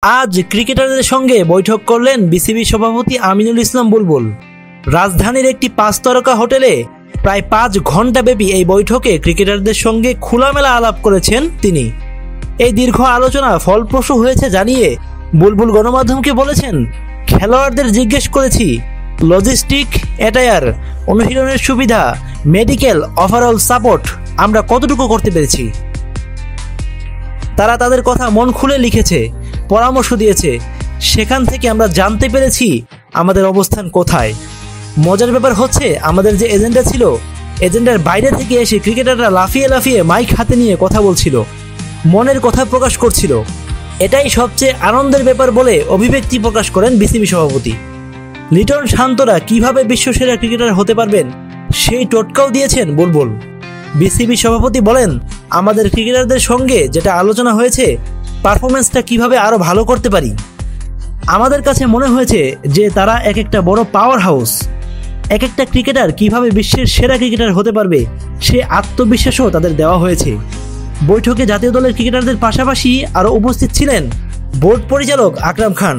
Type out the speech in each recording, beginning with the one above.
আজ ক্রিকেটারদের সঙ্গে বৈঠক করলেন বিসিবি সভাপতি আমিনুল ইসলাম বুলবুল। রাজধানীর একটি 5 তারকা হোটেলে প্রায় 5 ঘন্টা ব্যাপী এই বৈঠকে ক্রিকেটারদের সঙ্গে খোলামেলা আলাপ করেছেন তিনি। এই দীর্ঘ আলোচনা ফলপ্রসূ হয়েছে জানিয়ে বুলবুল গণমাধ্যমকে বলেছেন, খেলোয়াড়দের জিজ্ঞেস করেছি লজিস্টিক, অ্যাটায়ার, অনুশীলনের সুবিধা, মেডিকেল, ওভারঅল সাপোর্ট আমরা কতটুকু করতে পেরেছি। তারা তাদের কথা মন খুলে লিখেছে, পরামর্শ দিয়েছে। সেখান থেকে আমরা জানতে পেরেছি আমাদের অবস্থান কোথায়। মজার ব্যাপার হচ্ছে, আমাদের যে এজেন্ডা ছিল, এজেন্ডার বাইরে থেকে এসে ক্রিকেটাররা লাফিয়ে লাফিয়ে মাইক হাতে নিয়ে কথা বলছিল, মনের কথা প্রকাশ করছিল। এটাই সবচেয়ে আনন্দের ব্যাপার বলে অভিব্যক্তি প্রকাশ করেন বিসিবি সভাপতি। লিটন শান্তরা কিভাবে বিশ্বসেরা ক্রিকেটার হতে পারবেন সেই টোটকাও দিয়েছেন বুলবুল। বিসিবি সভাপতি বলেন, আমাদের ক্রিকেটারদের সঙ্গে যেটা আলোচনা হয়েছে, পারফরমেন্সটা কিভাবে আরও ভালো করতে পারি। আমাদের কাছে মনে হয়েছে যে তারা এক একটা বড় পাওয়ার হাউস। এক একটা ক্রিকেটার কিভাবে বিশ্বের সেরা ক্রিকেটার হতে পারবে সে আত্মবিশ্বাসও তাদের দেওয়া হয়েছে। বৈঠকে জাতীয় দলের ক্রিকেটারদের পাশাপাশি আরও উপস্থিত ছিলেন বোর্ড পরিচালক আকরাম খান,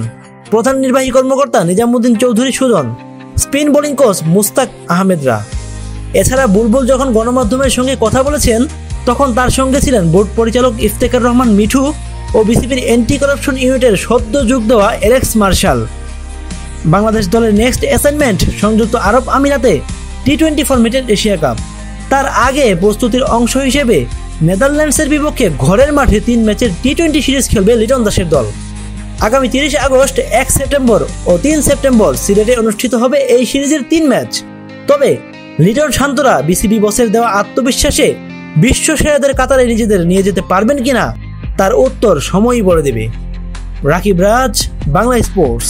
প্রধান নির্বাহী কর্মকর্তা Nizamuddin Chowdhury Sujan, spin bowling coach Mushtaq আহমেদরা। এছাড়া বুলবুল যখন গণমাধ্যমের সঙ্গে কথা বলেছেন, তখন তার সঙ্গে ছিলেন বোর্ড পরিচালক ইফতেখার রহমান মিঠু ও বিসিবির অ্যান্টি করাপশন ইউনিটের সদ্য যোগ দেওয়া অ্যালেক্স মার্শাল। বাংলাদেশ দলের নেক্সট অ্যাসাইনমেন্ট সংযুক্ত আরব আমিরাতে টি-20 ফরম্যাটের এশিয়া কাপ। তার আগে প্রস্তুতির অংশ হিসেবে নেদারল্যান্ডসের বিপক্ষে ঘরের মাঠে 3 ম্যাচের টি-20 সিরিজ খেলবে লিটন দাসের দল। আগামী 30 আগস্ট, 1 সেপ্টেম্বর ও 3 সেপ্টেম্বর সিলেটে অনুষ্ঠিত হবে এই সিরিজের 3 ম্যাচ। তবে লিটন শান্তরা বিসিবি বসের দেওয়া আত্মবিশ্বাসে বিশ্বসেরাদের কাতারে নিজেদের নিয়ে যেতে পারবেন কিনা তার উত্তর সময়ই বলে দেবে। রাকিব রাজ, বাংলা স্পোর্টস।